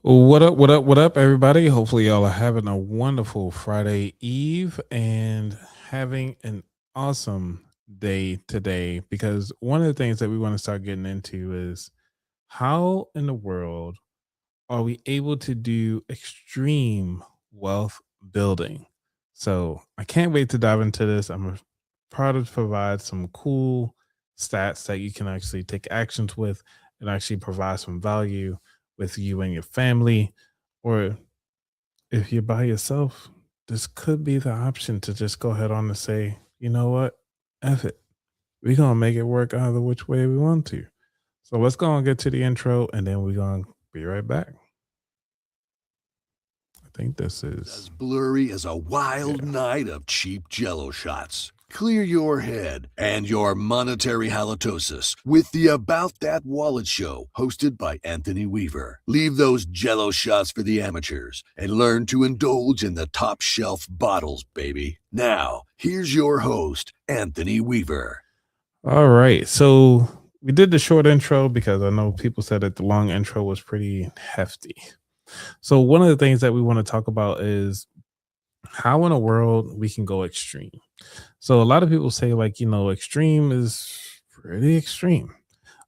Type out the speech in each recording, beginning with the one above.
What up, what up, what up, everybody? Hopefully, y'all are having a wonderful Friday Eve and having an awesome day today. Because one of the things that we want to start getting into is how in the world are we able to do extreme wealth building? So, I can't wait to dive into this. I'm proud to provide some cool stats that you can actually take actions with and actually provide some value with you and your family. Or if you're by yourself, this could be the option to just go ahead on and say, you know what? F it. We're going to make it work either which way we want to. So let's go and get to the intro and then we're going to be right back. I think this As is, blurry as a wild yeah. night of cheap jello shots. Clear your head and your monetary halitosis with the About That Wallet Show, hosted by Anthony Weaver. Leave those jello shots for the amateurs and learn to indulge in the top shelf bottles, baby. Now, here's your host, Anthony Weaver. All right. So we did the short intro because I know people said that the long intro was pretty hefty. So one of the things that we want to talk about is how in a world we can go extreme. So a lot of people say like, extreme is pretty extreme.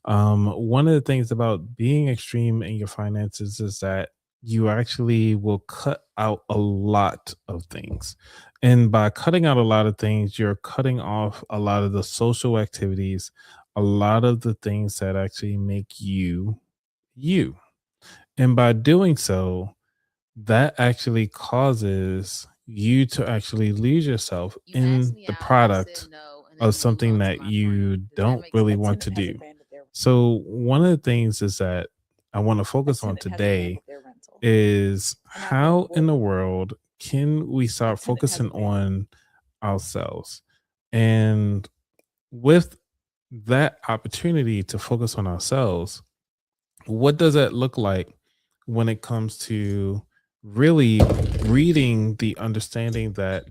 One of the things about being extreme in your finances is that you actually will cut out a lot of things. And by cutting out a lot of things, you're cutting off a lot of the social activities, a lot of the things that actually make you you. And by doing so, that actually causes you to actually lose yourself You asked in me the out, I said product no, and of then you moved something on to that my friend. you Does that don't make really A want sense? to tenant has do. abandoned their So one of the things is that I want to a focus on tenant has today abandoned their rental. is And now they're how in the boarding. world can we A start tenant has focusing abandoned. on ourselves? And with that opportunity to focus on ourselves, what does that look like when it comes to really reading the understanding that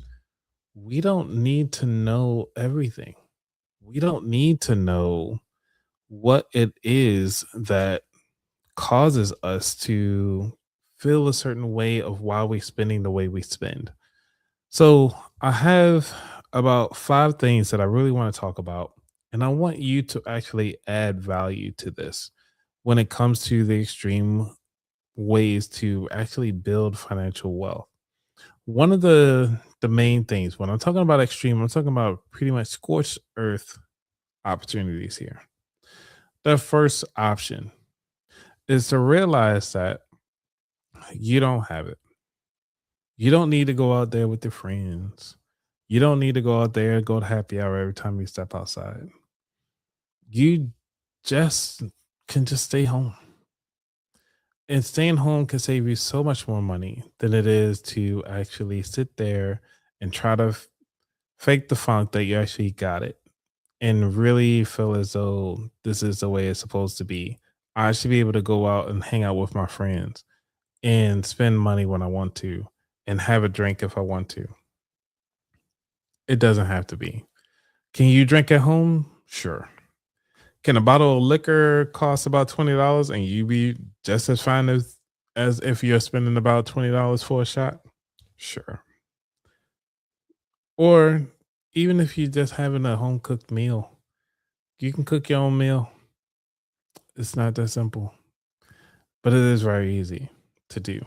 we don't need to know everything? We don't need to know what it is that causes us to feel a certain way of why we're spending the way we spend. So, I have about 5 things that I really want to talk about, and I want you to actually add value to this when it comes to the extreme ways to actually build financial wealth. One of the main things when I'm talking about extreme, I'm talking about pretty much scorched earth opportunities here. The first option is to realize that you don't have it. You don't need to go out there with your friends. You don't need to go out there and go to happy hour every time you step outside. You just can just stay home. And staying home can save you so much more money than it is to actually sit there and try to fake the funk that you actually got it and really feel as though this is the way it's supposed to be. I should be able to go out and hang out with my friends and spend money when I want to and have a drink if I want to. It doesn't have to be. Can you drink at home? Sure. Can a bottle of liquor cost about $20 and you be just as fine as if you're spending about $20 for a shot? Sure. Or even if you're just having a home cooked meal, you can cook your own meal. It's not that simple, but it is very easy to do.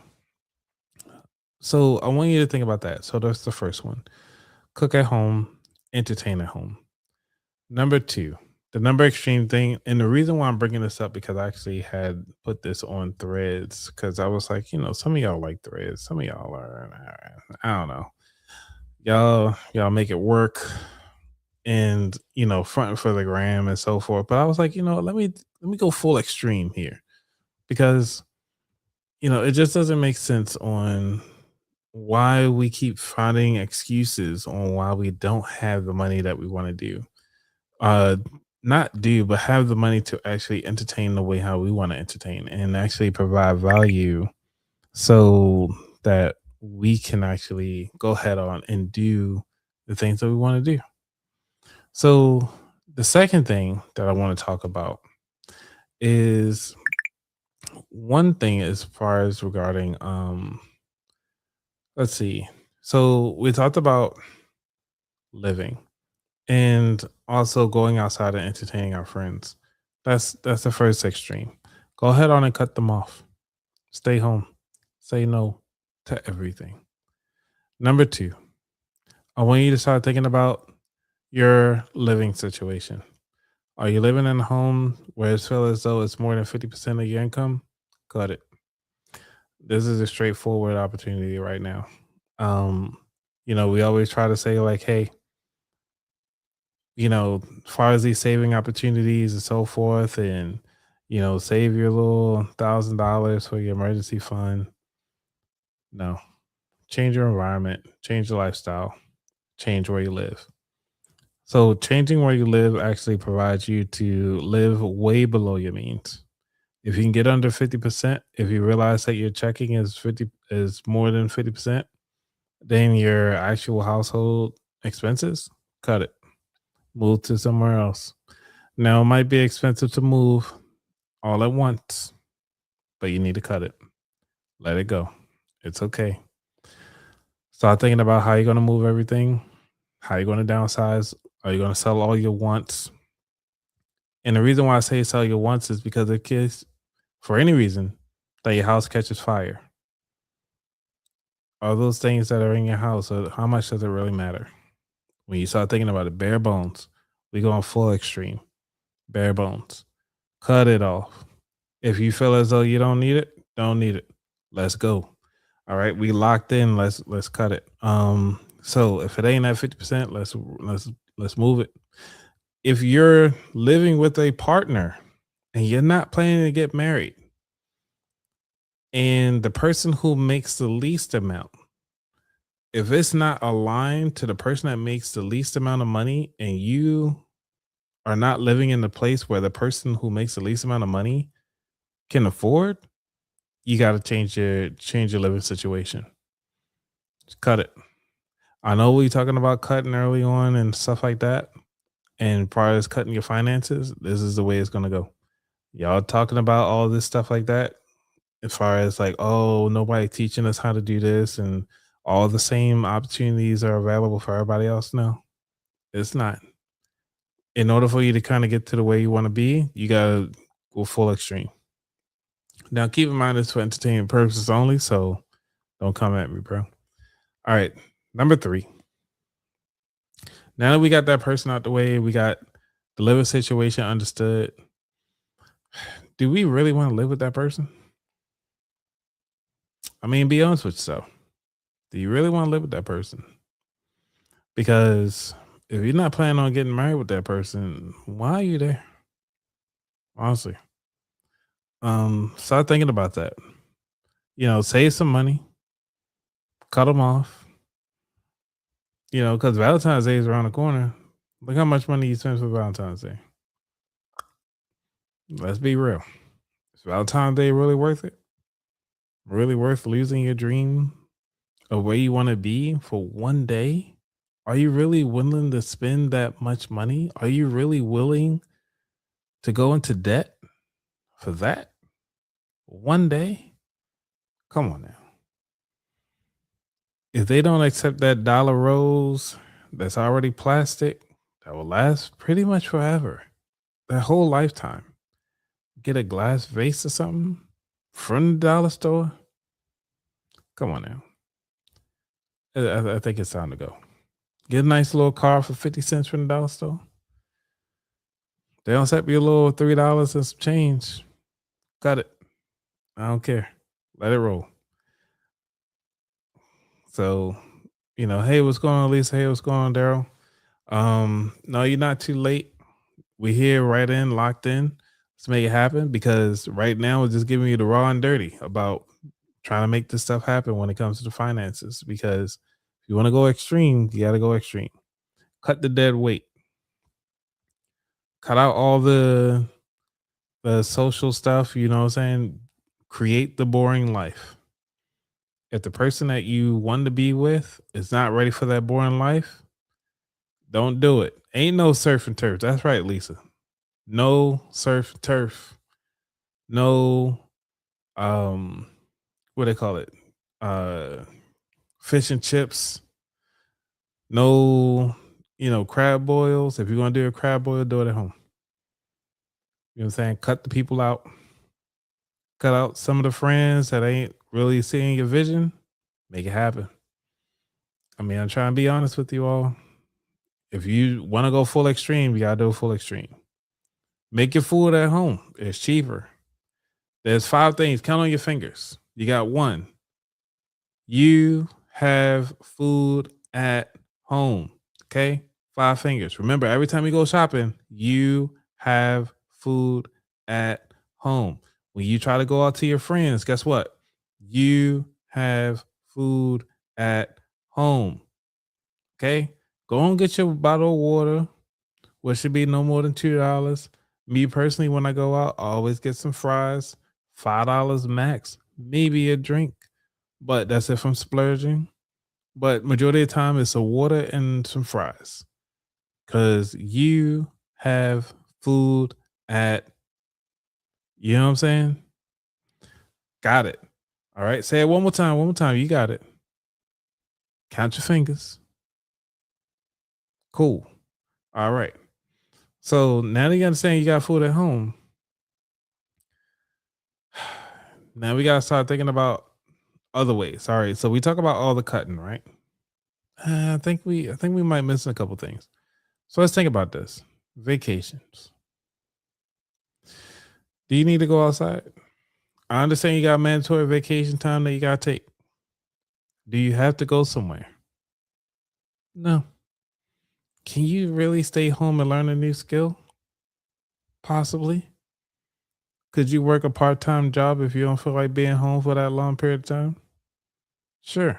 So I want you to think about that. So that's the first one. Cook at home, entertain at home. Number two, the number extreme thing. And the reason why I'm bringing this up because I actually had put this on threads because I was like, some of y'all like threads. Some of y'all are, I don't know. Y'all make it work and, front for the gram and so forth. But I was like, let me go full extreme here because it just doesn't make sense on why we keep finding excuses on why we don't have the money that we want to do. Uh Not do, but have the money to actually entertain the way how we want to entertain and actually provide value so that we can actually go head on and do the things that we want to do. So the second thing that I want to talk about is One thing as far as regarding let's see. So we talked about living and also going outside and entertaining our friends. That's the first extreme. Go ahead on and cut them off. Stay home. Say no to everything. Number 2, I want you to start thinking about your living situation. Are you living in a home where it feels as though it's more than 50% of your income? Cut it. This is a straightforward opportunity right now. Um, we always try to say, like, hey, as far as these saving opportunities and so forth, and save your little $1,000 for your emergency fund. No, change your environment, change your lifestyle, change where you live. So changing where you live actually provides you to live way below your means. If you can get under 50%, if you realize that your checking is more than 50%, then your actual household expenses, cut it. Move to somewhere else. Now it might be expensive to move all at once, but you need to cut it. Let it go. It's okay. Start thinking about how you're gonna move everything, how you're gonna downsize. Are you gonna sell all your wants? And the reason why I say sell your wants is because in case, for any reason, that your house catches fire. All those things that are in your house, how much does it really matter? When you start thinking about it, bare bones, we go on full extreme, bare bones. Cut it off. If you feel as though you don't need it, don't need it. Let's go. All right, we locked in. Let's cut it. So if it ain't at 50%, let's move it. If you're living with a partner and you're not planning to get married, and the person who makes the least amount, if it's not aligned to the person that makes the least amount of money, and you are not living in the place where the person who makes the least amount of money can afford, you got to change your living situation. Just cut it. I know we talking about cutting early on and stuff like that, and prior as cutting your finances, this is the way it's gonna go. Y'all talking about all this stuff like that, as far as like, oh, nobody teaching us how to do this, and all the same opportunities are available for everybody else. No, it's not. In order for you to kind of get to the way you want to be, you gotta go full extreme. Now, keep in mind it's for entertainment purposes only, so don't come at me, bro. All right, number 3. Now that we got that person out the way, we got the living situation understood. Do we really want to live with that person? I mean, be honest with yourself. Do you really want to live with that person? Because if you're not planning on getting married with that person, why are you there? Honestly, start thinking about that. Save some money, cut them off. Because Valentine's Day is around the corner. Look how much money you spend for Valentine's Day. Let's be real. Is Valentine's Day really worth it? Really worth losing your dream of where you want to be for one day? Are you really willing to spend that much money? Are you really willing to go into debt for that one day? Come on now. If they don't accept that dollar rose that's already plastic, that will last pretty much forever, that whole lifetime. Get a glass vase or something from the dollar store. Come on now. I think it's time to go. Get a nice little car for 50 cents from the dollar store. They don't accept you a little $3 and some change. Cut it. I don't care. Let it roll. So, hey, what's going on, Lisa? Hey, what's going on, Daryl? No, you're not too late. We're here right in, locked in. Let's make it happen, because right now we're just giving you the raw and dirty about trying to make this stuff happen when it comes to the finances. Because if you want to go extreme, you got to go extreme. Cut the dead weight. Cut out all the social stuff. You know what I'm saying? Create the boring life. If the person that you want to be with is not ready for that boring life, don't do it. Ain't no surf and turf. That's right, Lisa. No surf and turf. No um, what they call it, uh, fish and chips. No, crab boils. If you're gonna do a crab boil, do it at home. You know what I'm saying? Cut the people out. Cut out some of the friends that ain't really seeing your vision. Make it happen. I mean, I'm trying to be honest with you all. If you want to go full extreme, you gotta do full extreme. Make your food at home. It's cheaper. There's 5 things. Count on your fingers. You got 1. You have food at home. Okay? 5 fingers. Remember, every time you go shopping, you have food at home. When you try to go out to your friends, guess what? You have food at home. Okay? Go and get your bottle of water, which should be no more than $2. Me personally, when I go out, I always get some fries, $5 max, maybe a drink. But that's if I'm splurging. But majority of the time, it's a water and some fries. Cause you have food at, you know what I'm saying? Got it. All right. Say it one more time. One more time. You got it. Count your fingers. Cool. All right. So now that you understand you got food at home, now we gotta start thinking about other ways. All right. So we talk about all the cutting, right? I think we might miss a couple things. So let's think about this. Vacations. Do you need to go outside? I understand you got mandatory vacation time that you gotta take. Do you have to go somewhere? No. Can you really stay home and learn a new skill? Possibly. Could you work a part-time job if you don't feel like being home for that long period of time? Sure.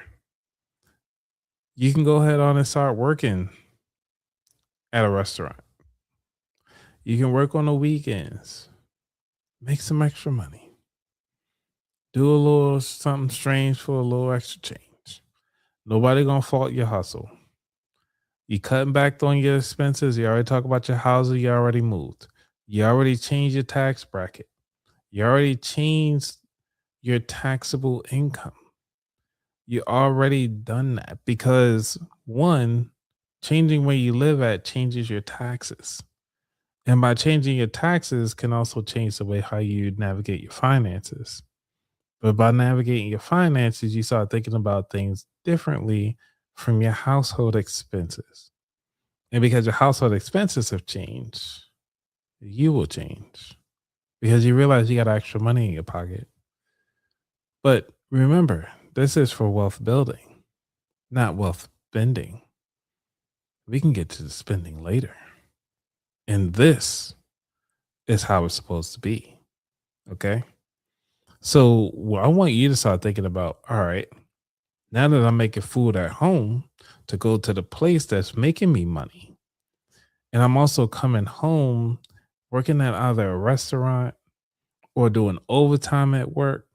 You can go ahead on and start working at a restaurant. You can work on the weekends. Make some extra money. Do a little something strange for a little extra change. Nobody gonna fault your hustle. You cutting back on your expenses. You already talked about your housing. You already moved. You already changed your tax bracket. You already changed your taxable income. You already done that because one, changing where you live at changes your taxes. And by changing your taxes can also change the way how you navigate your finances. But by navigating your finances, you start thinking about things differently from your household expenses. And because your household expenses have changed, you will change because you realize you got extra money in your pocket. But remember, this is for wealth building, not wealth spending. We can get to the spending later. And this is how it's supposed to be. Okay. So I want you to start thinking about, all right, now that I'm making food at home, to go to the place that's making me money. And I'm also coming home working at either a restaurant or doing overtime at work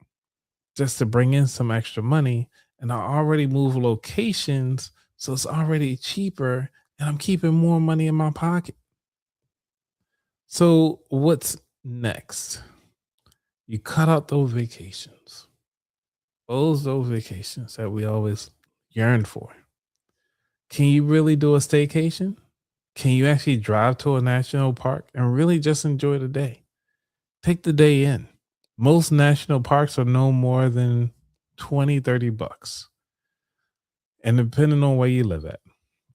just to bring in some extra money. And I already move locations, so it's already cheaper and I'm keeping more money in my pocket. So what's next? You cut out those vacations. Those vacations that we always yearn for. Can you really do a staycation? Can you actually drive to a national park and really just enjoy the day? Take the day in. Most national parks are no more than 20, $30. And depending on where you live at.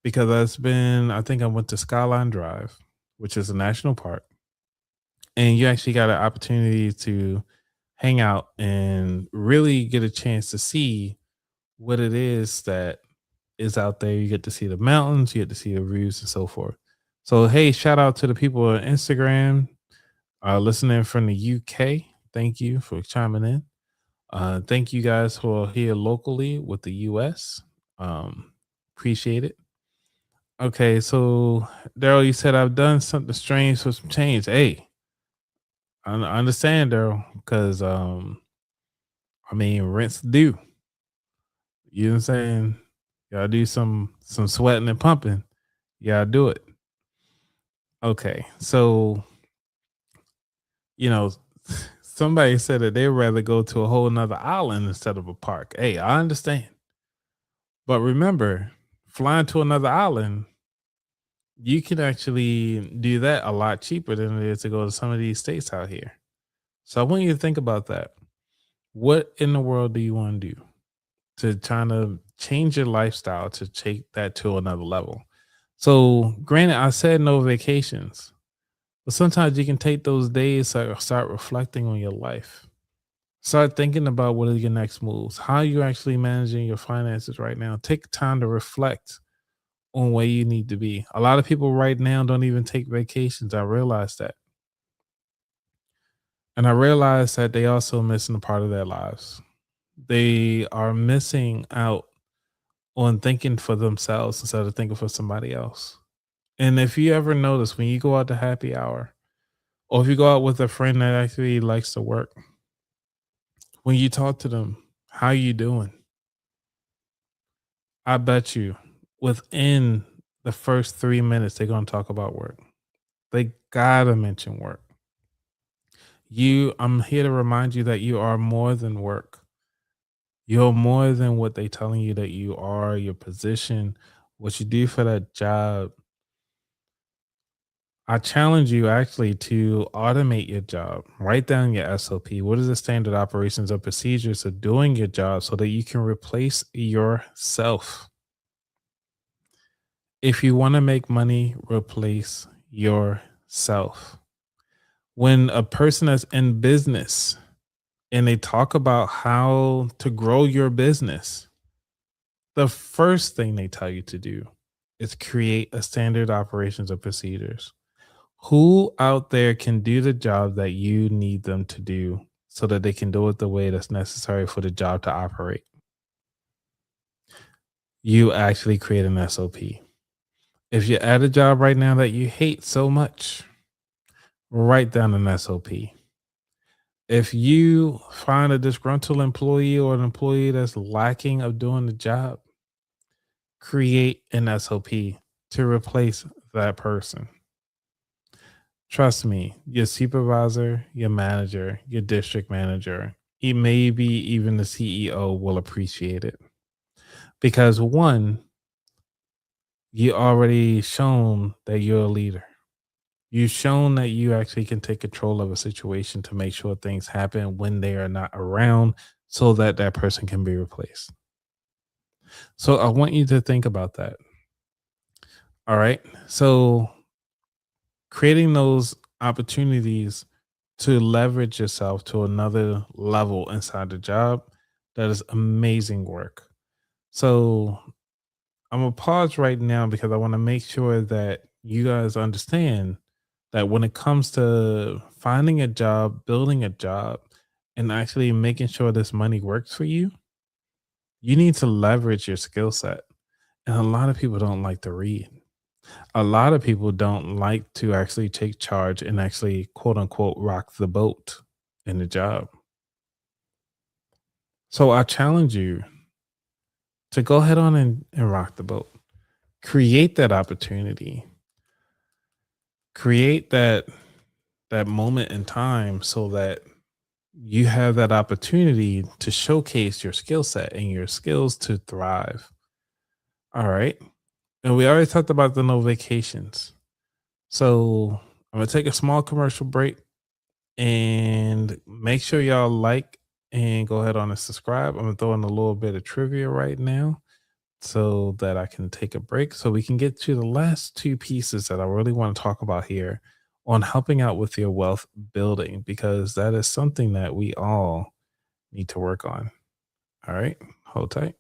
Because I think I went to Skyline Drive, which is a national park. And you actually got an opportunity to hang out and really get a chance to see what it is that is out there. You get to see the mountains, you get to see the views and so forth. So hey, shout out to the people on Instagram listening from the UK. Thank you for chiming in. Thank you guys who are here locally with the US. Appreciate it. Okay, so Daryl, you said I've done something strange for some change. Hey, I understand, Daryl, because I mean rent's due. You know what I'm saying? Gotta do some sweating and pumping. You gotta do it. Okay, so you know, somebody said that they'd rather go to a whole nother island instead of a park. Hey, I understand. But remember, flying to another island, you can actually do that a lot cheaper than it is to go to some of these states out here. So I want you to think about that. What in the world do you want to do to try to change your lifestyle to take that to another level? So, granted, I said no vacations, but sometimes you can take those days to start reflecting on your life. Start thinking about what are your next moves. How are you actually managing your finances right now? Take time to reflect on where you need to be. A lot of people right now don't even take vacations. I realize that. And I realize that they also missing a part of their lives. They are missing out on thinking for themselves instead of thinking for somebody else. And if you ever notice when you go out to happy hour, or if you go out with a friend that actually likes to work, when you talk to them, how you doing? I bet you within the first 3 minutes, they're going to talk about work. They gotta mention work. I'm here to remind you that you are more than work. You're more than what they telling you that you are, your position, what you do for that job. I challenge you actually to automate your job. Write down your SOP. What is the standard operations or procedures of doing your job so that you can replace yourself? If you want to make money, replace yourself. When a person that's in business and they talk about how to grow your business, the first thing they tell you to do is create a standard operations or procedures. Who out there can do the job that you need them to do so that they can do it the way that's necessary for the job to operate? You actually create an SOP. If you're at a job right now that you hate so much, write down an SOP. If you find a disgruntled employee or an employee that's lacking of doing the job, create an SOP to replace that person. Trust me, your supervisor, your manager, your district manager, maybe even the CEO will appreciate it. Because one, you already shown that you're a leader. You've shown that you actually can take control of a situation to make sure things happen when they are not around so that that person can be replaced. So I want you to think about that. All right. So creating those opportunities to leverage yourself to another level inside the job, that is amazing work. So I'm gonna pause right now because I want to make sure that you guys understand that when it comes to finding a job, building a job, and actually making sure this money works for you, you need to leverage your skill set. And a lot of people don't like to read. A lot of people don't like to actually take charge and actually, quote unquote, rock the boat in the job. So I challenge you to go ahead on and rock the boat. Create that opportunity. Create that moment in time so that you have that opportunity to showcase your skill set and your skills to thrive. All right. And we already talked about the no vacations. So I'm going to take a small commercial break and make sure y'all like and go ahead on and subscribe. I'm going to throw in a little bit of trivia right now so that I can take a break so we can get to the last two pieces that I really want to talk about here on helping out with your wealth building, because that is something that we all need to work on. All right, hold tight.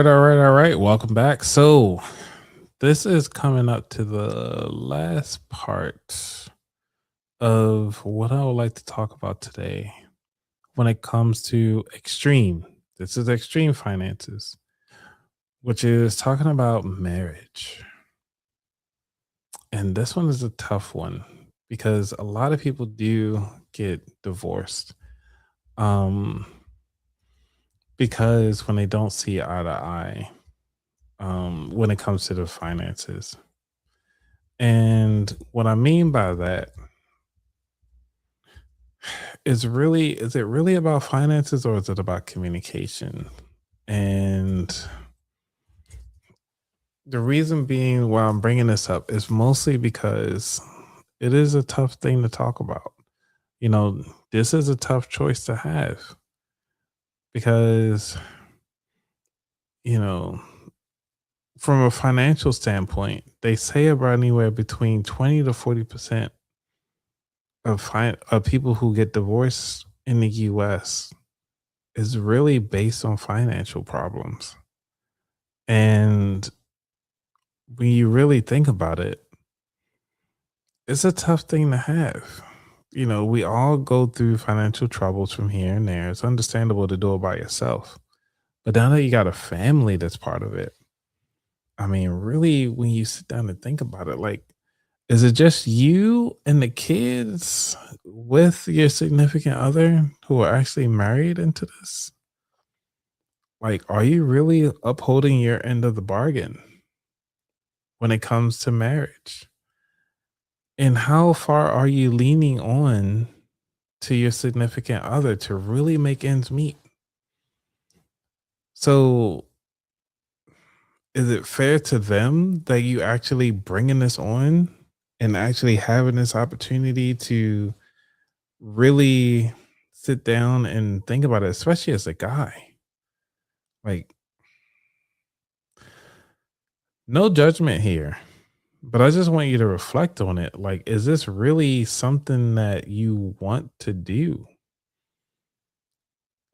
all right. Welcome back. So, this is coming up to the last part of what I would like to talk about today when it comes to extreme. This is extreme finances, which is talking about marriage. And this one is a tough one because a lot of people do get divorced. Um, because when they don't see eye to eye, when it comes to the finances. And what I mean by that is it really about finances or is it about communication? And the reason being why I'm bringing this up is mostly because it is a tough thing to talk about. You know, this is a tough choice to have because, you know, from a financial standpoint, they say about anywhere between 20 to 40% of people who get divorced in the US is really based on financial problems. And when you really think about it, it's a tough thing to have. You know, we all go through financial troubles from here and there. It's understandable to do it by yourself. But now that you got a family that's part of it, I mean, really, when you sit down and think about it, like, is it just you and the kids with your significant other who are actually married into this? Like, are you really upholding your end of the bargain when it comes to marriage? And how far are you leaning on to your significant other to really make ends meet? So, is it fair to them that you actually bringing this on and actually having this opportunity to really sit down and think about it, especially as a guy? Like, no judgment here, but I just want you to reflect on it. Like, is this really something that you want to do?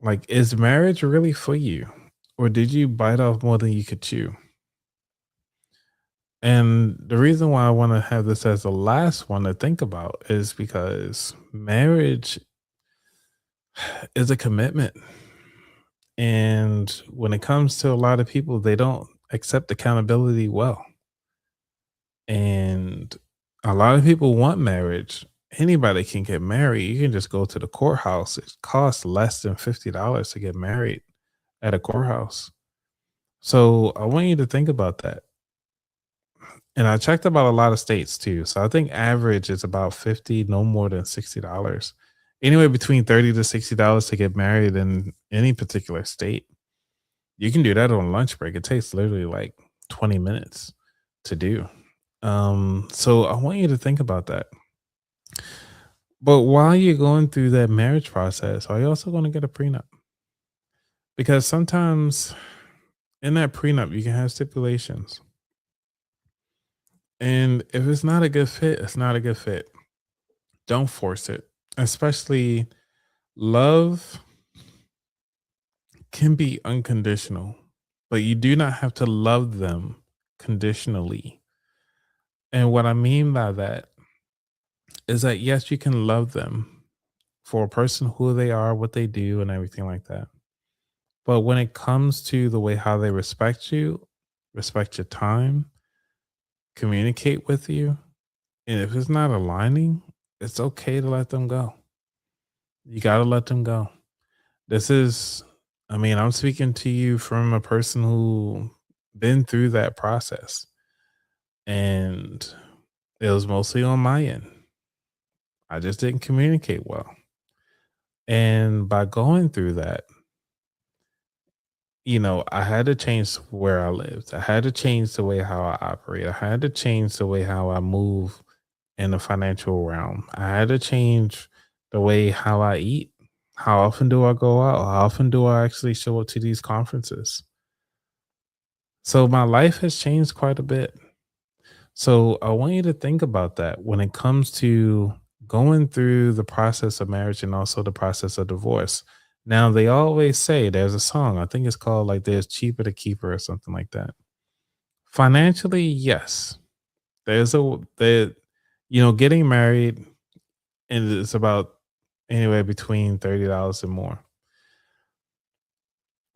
Like, is marriage really for you? Or did you bite off more than you could chew? And the reason why I want to have this as the last one to think about is because marriage is a commitment. And when it comes to a lot of people, they don't accept accountability well. And a lot of people want marriage. Anybody can get married. You can just go to the courthouse. It costs less than $50 to get married at a courthouse. So I want you to think about that. And I checked about a lot of states too. So I think average is about 50, no more than $60. Anywhere between 30 to $60 to get married in any particular state. You can do that on lunch break. It takes literally like 20 minutes to do. So I want you to think about that. But while you're going through that marriage process, are you also going to get a prenup? Because sometimes in that prenup, you can have stipulations. And if it's not a good fit, it's not a good fit. Don't force it. Especially love can be unconditional, but you do not have to love them conditionally. And what I mean by that is that yes, you can love them for a person who they are, what they do, and everything like that. But when it comes to the way how they respect you, respect your time, communicate with you, and if it's not aligning, it's okay to let them go. You got to let them go. This is, I mean, I'm speaking to you from a person who been through that process and it was mostly on my end. I just didn't communicate well. And by going through that, you know, I had to change where I lived. I had to change the way how I operate. I had to change the way how I move in the financial realm. I had to change the way how I eat. How often do I go out? How often do I actually show up to these conferences? So my life has changed quite a bit. So I want you to think about that when it comes to going through the process of marriage and also the process of divorce. Now they always say there's a song, I think it's called like "There's Cheaper to Keep Her" or something like that. Financially, yes. There's a there getting married and it's about anywhere between $30 and more,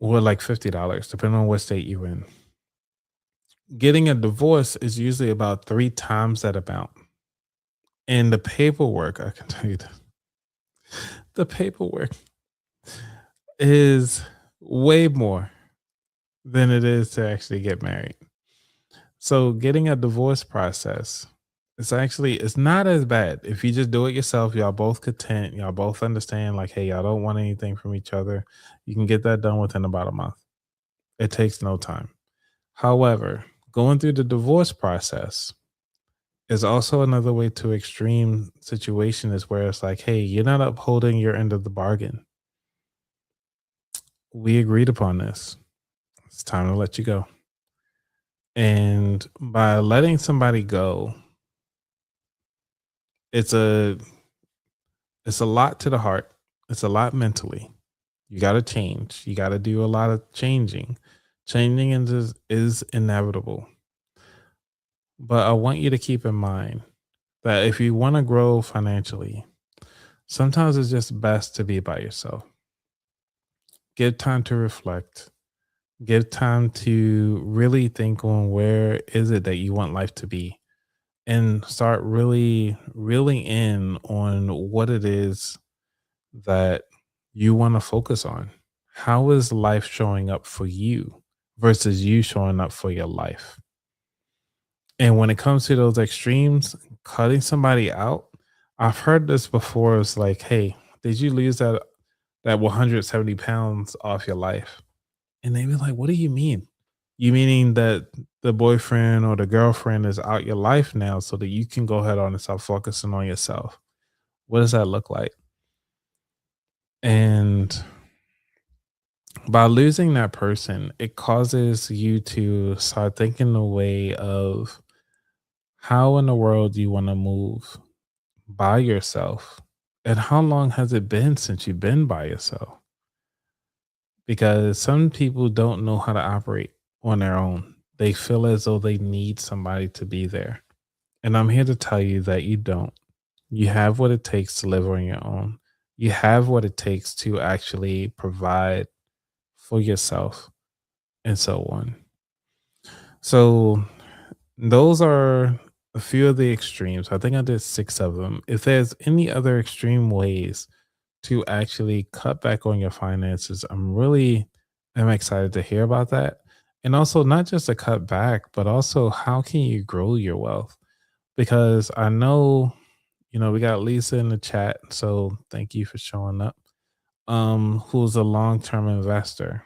or like $50, depending on what state you're in. Getting a divorce is usually about 3 times that amount. And the paperwork, I can tell you that the paperwork is way more than it is to actually get married. So getting a divorce process, it's not as bad. If you just do it yourself, y'all both content, y'all both understand, like, hey, y'all don't want anything from each other. You can get that done within about a month. It takes no time. However, going through the divorce process is also another way to extreme situation is where it's like, hey, you're not upholding your end of the bargain. We agreed upon this. It's time to let you go. And by letting somebody go, it's a it's a lot to the heart. It's a lot mentally. You got to change. You got to do a lot of changing. Changing is inevitable. But I want you to keep in mind that if you want to grow financially, sometimes it's just best to be by yourself. Give time to reflect. Give time to really think on where is it that you want life to be, and start really reeling in on what it is that you want to focus on. How is life showing up for you versus you showing up for your life? And when it comes to those extremes, cutting somebody out, I've heard this before. It's like, hey, did you lose that 170 pounds off your life? And they be like, what do you mean? You meaning that the boyfriend or the girlfriend is out your life now so that you can go ahead on and start focusing on yourself? What does that look like? And by losing that person, it causes you to start thinking the way of how in the world do you want to move by yourself? And how long has it been since you've been by yourself? Because some people don't know how to operate on their own. They feel as though they need somebody to be there. And I'm here to tell you that you don't. You have what it takes to live on your own. You have what it takes to actually provide for yourself and so on. So, those are a few of the extremes. I think I did 6 of them. If there's any other extreme ways to actually cut back on your finances, am excited to hear about that. And also not just to cut back, but also how can you grow your wealth? Because I know, we got Lisa in the chat, so thank you for showing up. Who's a long-term investor.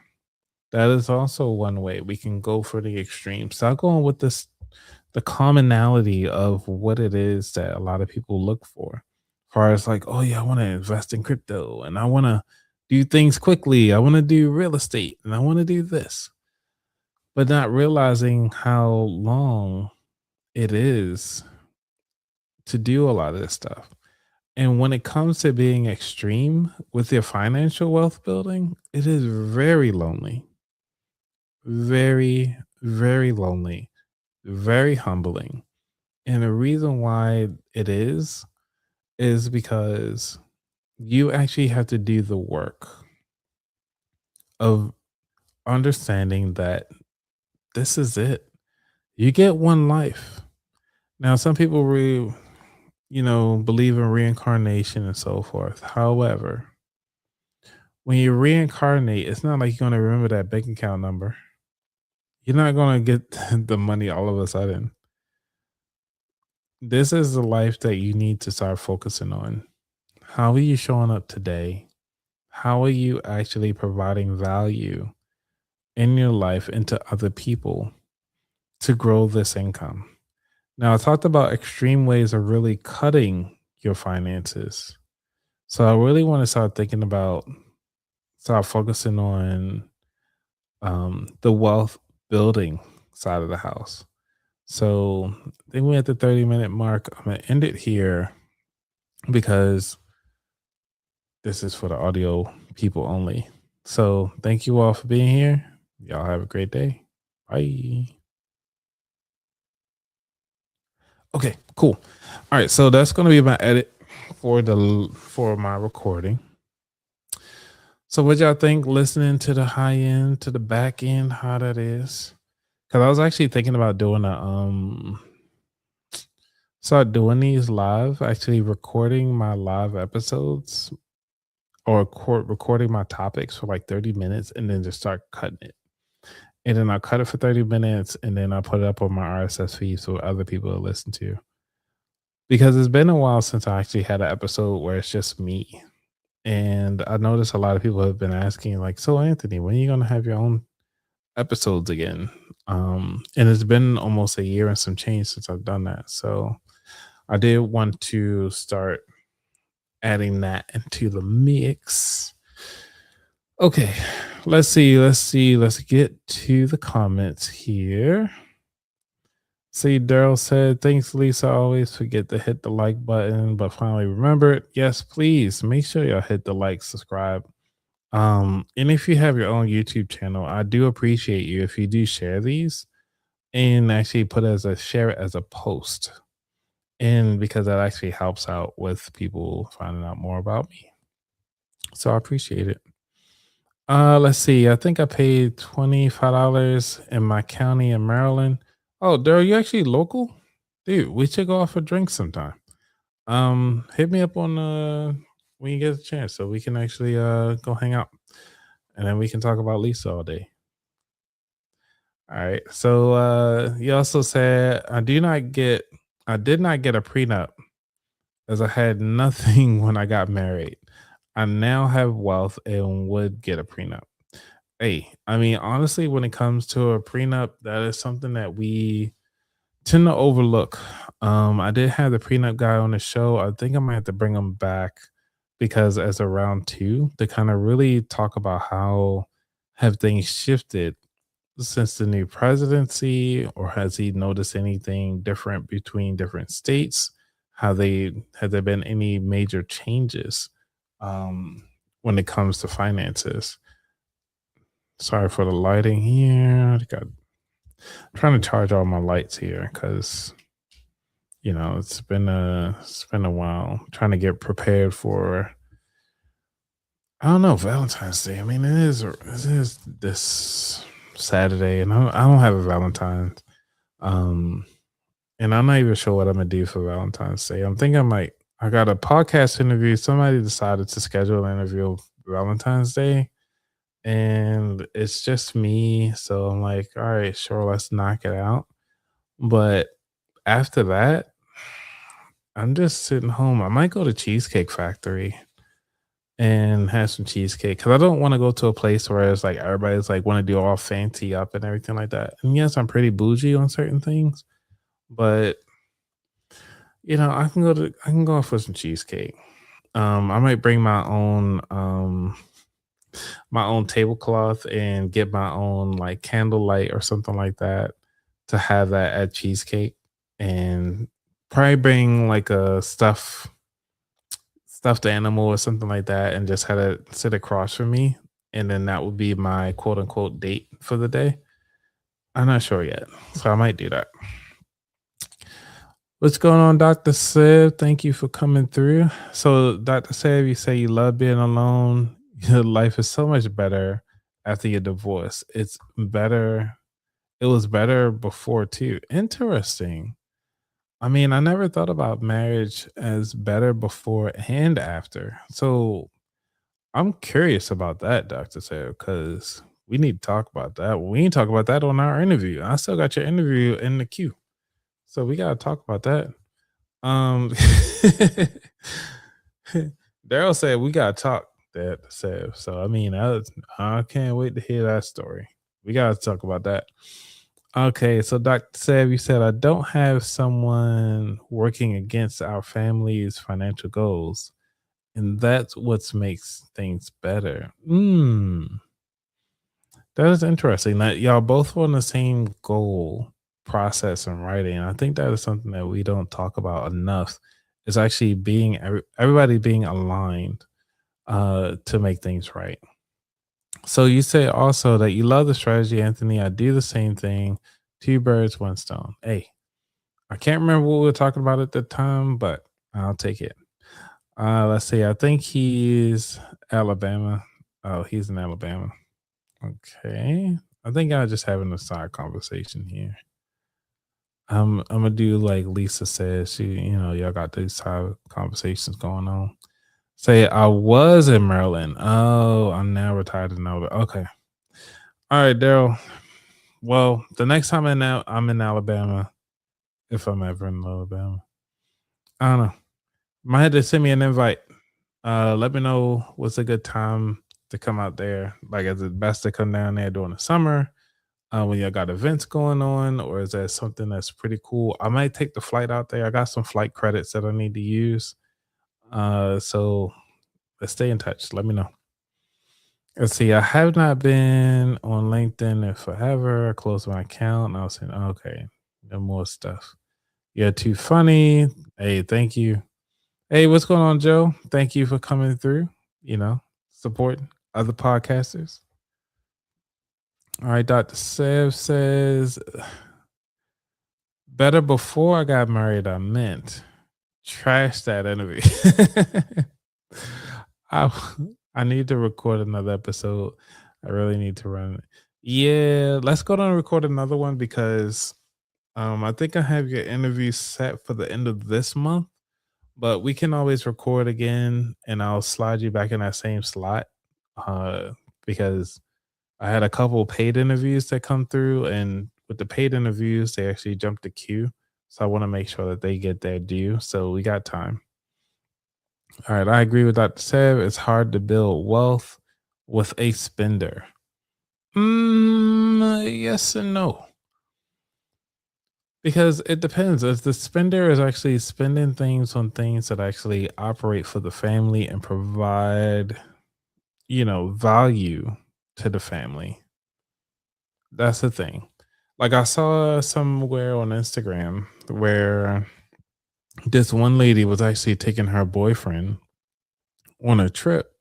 That is also one way we can go for the extreme. Start going with the commonality of what it is that a lot of people look for. As far as like, oh yeah, I want to invest in crypto and I want to do things quickly. I want to do real estate and I want to do this, but not realizing how long it is to do a lot of this stuff. And when it comes to being extreme with your financial wealth building, it is very lonely, very, very lonely, very humbling. And the reason why it is because you actually have to do the work of understanding that this is it. You get one life. Now, some people believe in reincarnation and so forth. However, when you reincarnate, it's not like you're going to remember that bank account number. You're not going to get the money all of a sudden. This is the life that you need to start focusing on. How are you showing up today? How are you actually providing value in your life into other people to grow this income? Now, I talked about extreme ways of really cutting your finances. So I really want to start focusing on the wealth building side of the house. So I think we're at the 30-minute mark. I'm going to end it here because this is for the audio people only. So thank you all for being here. Y'all have a great day. Bye. Okay, cool. All right, so that's going to be my edit for my recording. So what y'all think listening to the high end to the back end, how that is? Cuz I was actually thinking about doing a start doing these live, actually recording my live episodes or recording my topics for like 30 minutes and then just start cutting it. And then I'll cut it for 30 minutes and then I'll put it up on my RSS feed so other people will listen to. Because it's been a while since I actually had an episode where it's just me. And I noticed a lot of people have been asking, like, so Anthony, when are you gonna have your own episodes again? And it's been almost a year and some change since I've done that. So I did want to start adding that into the mix. Okay, let's get to the comments here. See, Daryl said, thanks, Lisa. I always forget to hit the like button, but finally remembered. Yes, please make sure y'all hit the like, subscribe. And if you have your own YouTube channel, I do appreciate you if you do share these and actually put as a share it as a post. And because that actually helps out with people finding out more about me. So I appreciate it. Let's see. I think I paid $25 in my county in Maryland. Oh, Daryl, you actually local? Dude, we should go out for drinks sometime. Hit me up on when you get a chance so we can actually go hang out. And then we can talk about Lisa all day. All right. So you also said I did not get a prenup as I had nothing when I got married. I now have wealth and would get a prenup. Hey, I mean, honestly, when it comes to a prenup, that is something that we tend to overlook. I did have the prenup guy on the show. I think I might have to bring him back because as a round two to kind of really talk about how have things shifted since the new presidency, or has he noticed anything different between different states? How they Have there been any major changes um, when it comes to finances? Sorry for the lighting here. I'm trying to charge all my lights here because it's been a while. I'm trying to get prepared for I don't know Valentine's Day. I mean, it is this Saturday, and I don't have a Valentine's. Um, and I'm not even sure what I'm gonna do for Valentine's Day. I'm thinking I got a podcast interview. Somebody decided to schedule an interview Valentine's Day, and it's just me. So I'm like, all right, sure, let's knock it out. But after that, I'm just sitting home. I might go to Cheesecake Factory and have some cheesecake because I don't want to go to a place where it's like everybody's like want to do all fancy up and everything like that. And yes, I'm pretty bougie on certain things, but I can go for some cheesecake. I might bring my own tablecloth and get my own like candlelight or something like that to have that at cheesecake, and probably bring like a stuffed animal or something like that and just had it sit across from me. And then that would be my quote unquote date for the day. I'm not sure yet. So I might do that. What's going on, Dr. Sev? Thank you for coming through. So, Dr. Sev, you say you love being alone. Your life is so much better after your divorce. It's better. It was better before, too. Interesting. I mean, I never thought about marriage as better before and after. So, I'm curious about that, Dr. Sev, because we need to talk about that. We need to talk about that on our interview. I still got your interview in the queue. So we gotta talk about that. Um Daryl said we gotta talk that Sev. So I mean I can't wait to hear that story. We gotta talk about that. Okay, so Dr. Sev, you said I don't have someone working against our family's financial goals, and that's what makes things better. That is interesting. That y'all both on the same goal, process, and writing. I think that is something that we don't talk about enough. Is actually being everybody being aligned. to make things right. So you say also that you love the strategy, Anthony. I do the same thing. Two birds, one stone. Hey, I can't remember what we were talking about at the time, but I'll take it. Let's see. I think he's Alabama. Oh, he's in Alabama. Okay. I think I'm just having a side conversation here. I'm gonna do like Lisa says. Y'all got these side conversations going on. Say I was in Maryland. Oh, I'm now retired in Alabama. Okay. All right, Daryl. Well, the next time I'm in Alabama, if I'm ever in Alabama, I don't know. Might have to send me an invite. Let me know what's a good time to come out there. Like, is it best to come down there during the summer when y'all got events going on, or is that something that's pretty cool? I might take the flight out there. I got some flight credits that I need to use. So let's stay in touch. Let me know. Let's see. I have not been on LinkedIn in forever. I closed my account and I was saying, okay, no more stuff. You're too funny. Hey, thank you. Hey, what's going on, Joe? Thank you for coming through, supporting other podcasters. All right, Dr. Sev says, better before I got married, I meant trash that interview. I, I need to record another episode. I really need to run it. Yeah, let's go down and record another one because I think I have your interview set for the end of this month. But we can always record again and I'll slide you back in that same slot. Because I had a couple paid interviews that come through, and with the paid interviews, they actually jump the queue. So I want to make sure that they get their due. So we got time. All right, I agree with Dr. Seb. It's hard to build wealth with a spender. Yes and no. Because it depends. If the spender is actually spending things on things that actually operate for the family and provide, value to the family, that's the thing. Like I saw somewhere on Instagram where this one lady was actually taking her boyfriend on a trip.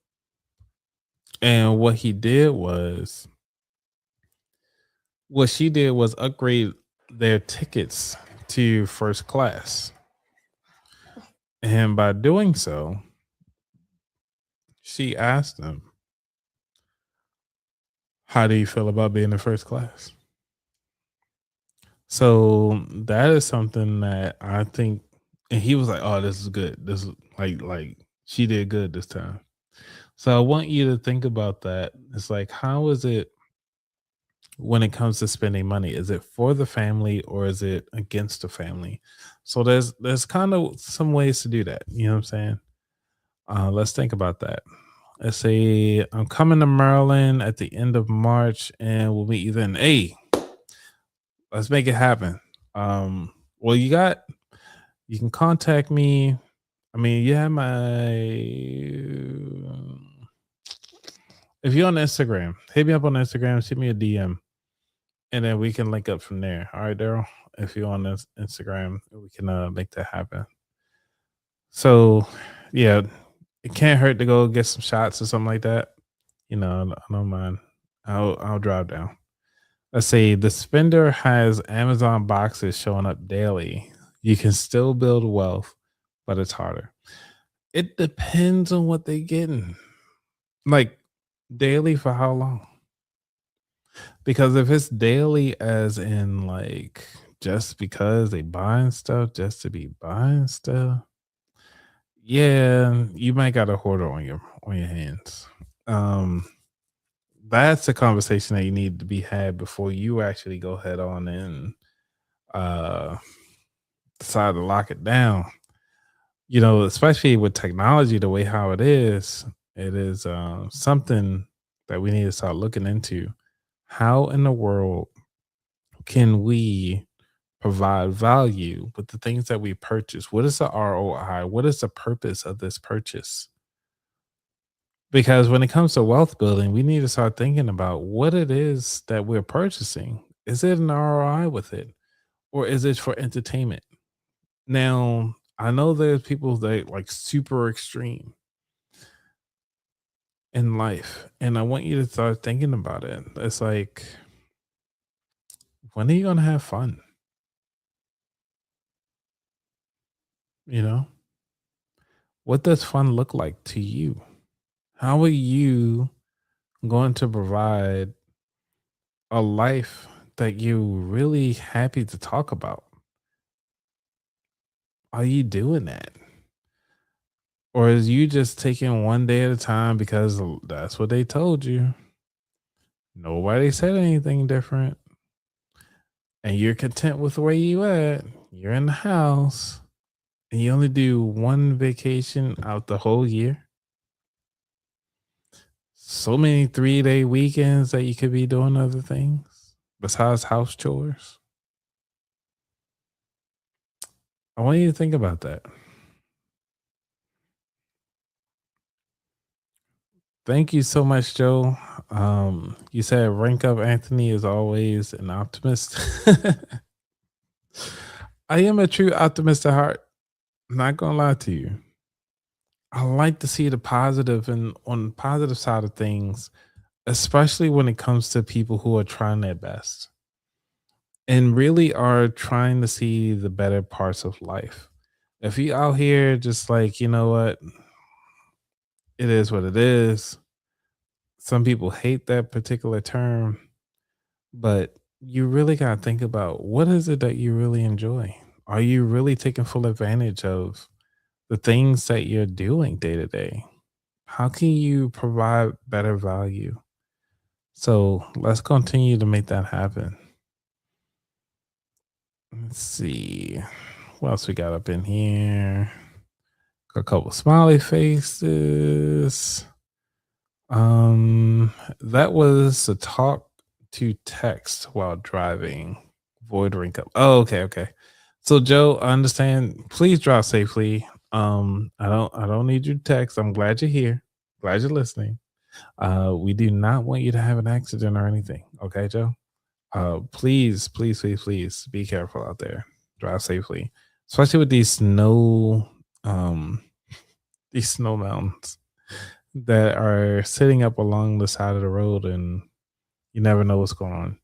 And what she did was upgrade their tickets to first class. And by doing so, she asked them, how do you feel about being in first class? So that is something that I think, and he was like, "Oh, this is good. This is like she did good this time." So I want you to think about that. It's like, how is it when it comes to spending money? Is it for the family or is it against the family? So there's kind of some ways to do that. You know what I'm saying? Let's think about that. Let's say I'm coming to Maryland at the end of March, and we'll meet you then. Hey, let's make it happen. Well, you can contact me. I mean, you have if you're on Instagram, hit me up on Instagram, send me a DM, and then we can link up from there. All right, Daryl. If you're on this Instagram, we can make that happen. So, yeah, it can't hurt to go get some shots or something like that. I don't mind. I'll drive down. Let's say the spender has Amazon boxes showing up daily. You can still build wealth, but it's harder. It depends on what they getting. Like daily for how long? Because if it's daily as in like just because they buying stuff just to be buying stuff, yeah, you might got a hoarder on your hands. Um that's a conversation that you need to be had before you actually go head on and uh decide to lock it down. Especially with technology the way how it is something that we need to start looking into. How in the world can we provide value with the things that we purchase? What is the ROI? What is the purpose of this purchase? Because when it comes to wealth building, we need to start thinking about what it is that we're purchasing. Is it an ROI with it? Or is it for entertainment? Now, I know there's people that like super extreme. in life. And I want you to start thinking about it. It's like, when are you going to have fun? You know, what does fun look like to you? How are you going to provide a life that you're really happy to talk about? Are you doing that? Or is you just taking one day at a time because that's what they told you? Nobody said anything different. And you're content with where you at. You're in the house and you only do one vacation out the whole year. So many 3-day weekends that you could be doing other things besides house chores. I want you to think about that. Thank you so much, Joe. You said rank up Anthony is always an optimist. I am a true optimist at heart. Not gonna lie to you. I like to see the positive and on the positive side of things, especially when it comes to people who are trying their best and really are trying to see the better parts of life. If you out here just like, you know what, it is what it is. Some people hate that particular term, but you really got to think about what is it that you really enjoy? Are you really taking full advantage of the things that you're doing day to day? How can you provide better value? So let's continue to make that happen. Let's see. What else we got up in here? A couple smiley faces. That was a talk to text while driving. Void ring up. Oh, okay, okay. So Joe, I understand. Please drive safely. I don't need you to text. I'm glad you're here. Glad you're listening. We do not want you to have an accident or anything. Okay, Joe? Please, please, please, please be careful out there. Drive safely. Especially with um these snow mountains that are sitting up along the side of the road and you never know what's going on.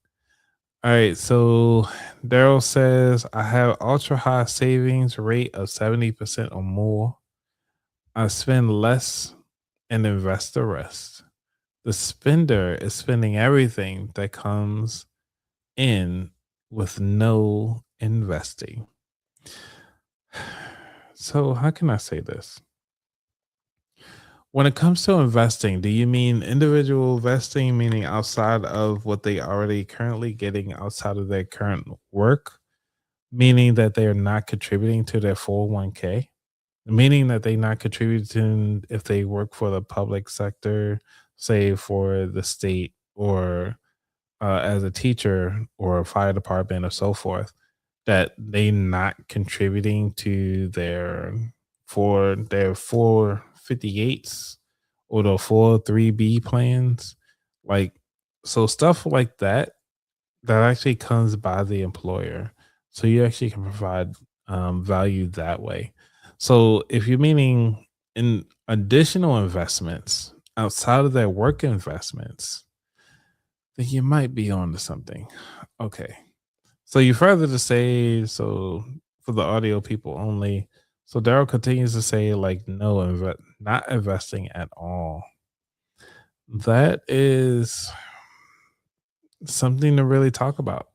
All right, so Daryl says I have ultra high savings rate of 70% or more. I spend less and invest the rest. The spender is spending everything that comes in with no investing. So, how can I say this? When it comes to investing, do you mean individual investing, meaning outside of what they already currently getting outside of their current work, meaning that they are not contributing to their 401k, meaning that they're not contributing if they work for the public sector, say for the state or as a teacher or a fire department or so forth, that they not contributing to their 458s or the 403B plans. Like, so stuff like that, that actually comes by the employer. So you actually can provide value that way. So if you're meaning in additional investments outside of their work investments, then you might be on to something. Okay. So you further to say, so for the audio people only, so Daryl continues to say, like, no, not investing at all. That is something to really talk about.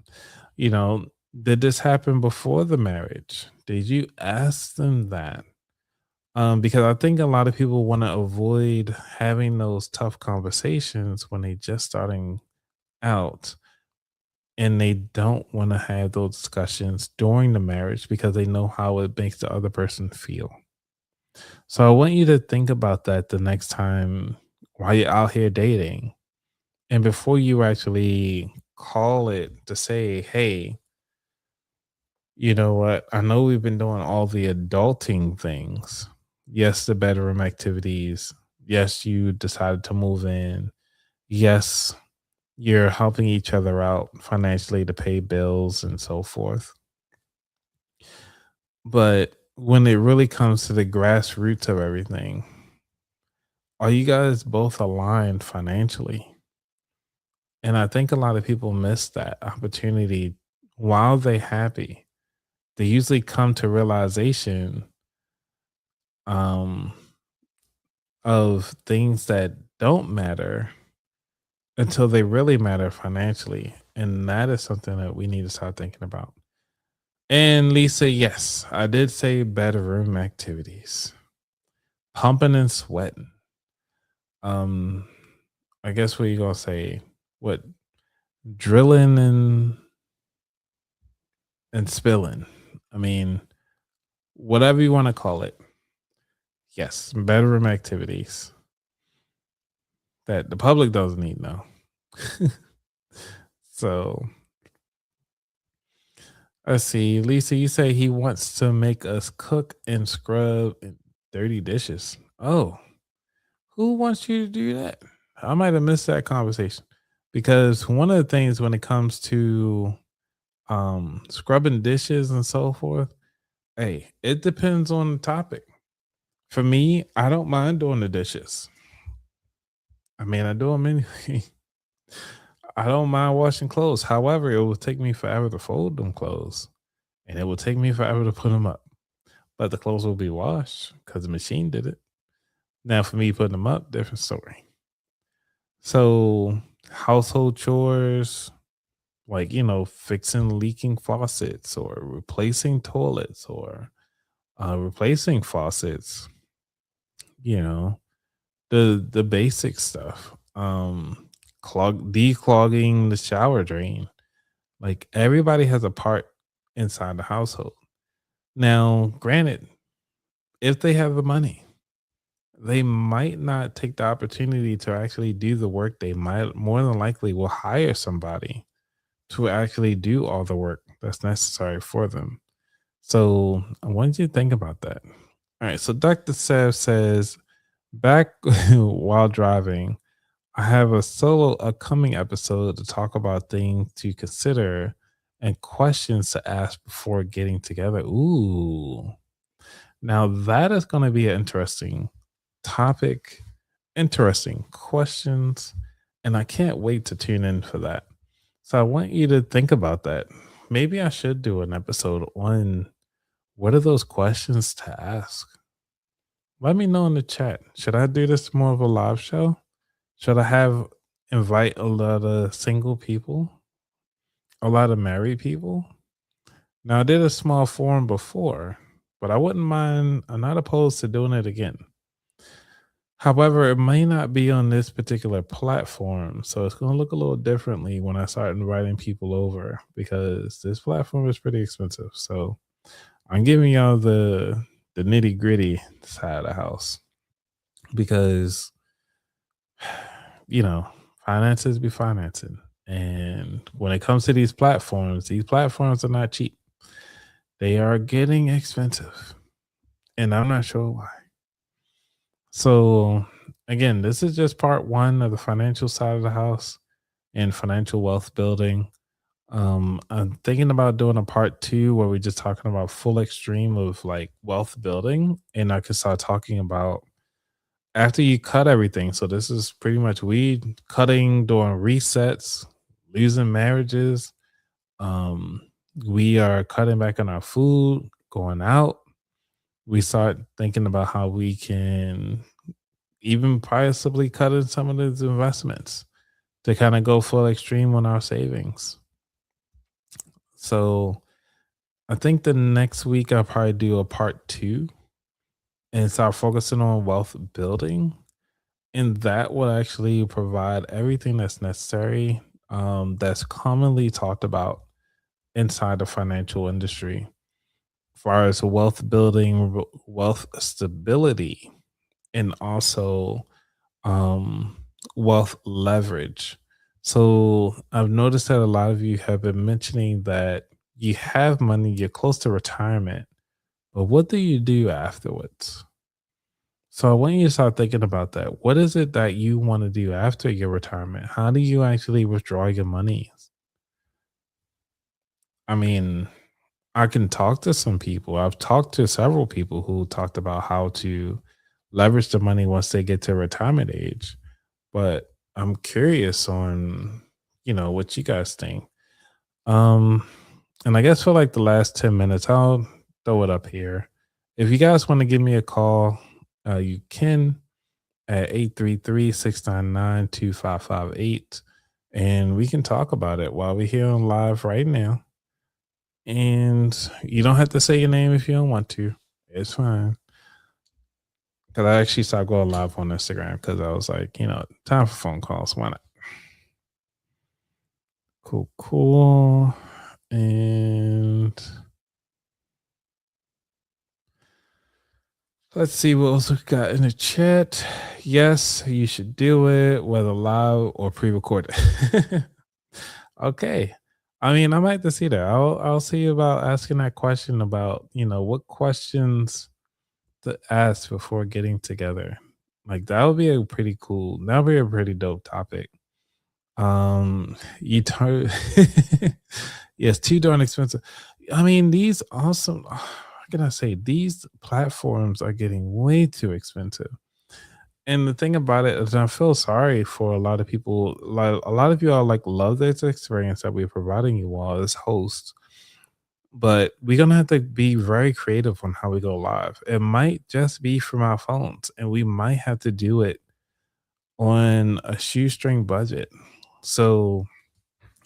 You know, did this happen before the marriage? Did you ask them that? Because I think a lot of people want to avoid having those tough conversations when they just starting out, and they don't want to have those discussions during the marriage because they know how it makes the other person feel. So I want you to think about that the next time while you're out here dating. And before you actually call it to say, hey, you know what? I know we've been doing all the adulting things. Yes, the bedroom activities. Yes, you decided to move in. Yes, you're helping each other out financially to pay bills and so forth. But when it really comes to the grassroots of everything, Are you guys both aligned financially? And I think a lot of people miss that opportunity while they happy. They usually come to realization um, of things that don't matter until they really matter financially. And that is something that we need to start thinking about. And Lisa, yes, I did say bedroom activities, pumping and sweating. Um, I guess what you gonna say? What drilling and spilling? I mean, whatever you want to call it. Yes, bedroom activities that the public doesn't need now. So let's see. Lisa, you say he wants to make us cook and scrub dirty dishes. Oh, who wants you to do that? I might have missed that conversation because one of the things when it comes to scrubbing dishes and so forth, hey, it depends on the topic. For me, I don't mind doing the dishes. I mean, I do them anyway. I don't mind washing clothes. However, it will take me forever to fold them clothes, and it will take me forever to put them up. But the clothes will be washed because the machine did it. Now, for me putting them up, different story. So, household chores, like, fixing leaking faucets or replacing toilets or replacing faucets, you know, the basic stuff. Declogging the shower drain. Like everybody has a part inside the household. Now, granted, if they have the money, they might not take the opportunity to actually do the work. They might more than likely will hire somebody to actually do all the work that's necessary for them. So I want you to think about that. All right. So Dr. Sev says, back while driving, I have a solo upcoming episode to talk about things to consider and questions to ask before getting together. Ooh. Now that is going to be an interesting topic, interesting questions, and I can't wait to tune in for that. So I want you to think about that. Maybe I should do an episode on what are those questions to ask. Let me know in the chat. Should I do this more of a live show? Should I have invite a lot of single people, a lot of married people? Now I did a small forum before, but I wouldn't mind. I'm not opposed to doing it again. However, it may not be on this particular platform, so it's going to look a little differently when I start inviting people over because this platform is pretty expensive. So I'm giving y'all the nitty gritty side of the house because you know finances be financing, and when it comes to these platforms are not cheap. They are getting expensive, and I'm not sure why. So again, this is just part one of the financial side of the house and financial wealth building. I'm thinking about doing a part two where we're just talking about full extreme of like wealth building, and I could start talking about after you cut everything. So this is pretty much weed cutting, doing resets, losing marriages. Um, we are cutting back on our food, going out. We start thinking about how we can even possibly cut in some of these investments to kind of go full extreme on our savings. So I think the next week I'll probably do a part two and start focusing on wealth building. And that will actually provide everything that's necessary, that's commonly talked about inside the financial industry, as far as wealth building, wealth stability, and also um, wealth leverage. So I've noticed that a lot of you have been mentioning that you have money, you're close to retirement, but what do you do afterwards? So I want you to start thinking about that. What is it that you want to do after your retirement? How do you actually withdraw your money? I mean, I can talk to some people. I've talked to several people who talked about how to leverage the money once they get to retirement age. But I'm curious on, what you guys think. Um, and I guess for like the last 10 minutes, I'll throw it up here. If you guys want to give me a call, you can at 833-699-2558, and we can talk about it while we're here on live right now. And you don't have to say your name if you don't want to. It's fine. Because I actually started going live on Instagram because I was like, time for phone calls. Why not? Cool, cool. And let's see what else we got in the chat. Yes, you should do it, whether live or pre-recorded. Okay. I mean, I might have to see that. I'll see about asking that question about, what questions to ask before getting together. Like that would be a pretty cool, that would be a pretty dope topic. You turn yes, too darn expensive. I mean, these awesome how can I say these platforms are getting way too expensive. And the thing about it is I feel sorry for a lot of people. Like a lot of you all like love this experience that we're providing you all as hosts. But we're gonna have to be very creative on how we go live. It might just be from our phones, and we might have to do it on a shoestring budget. So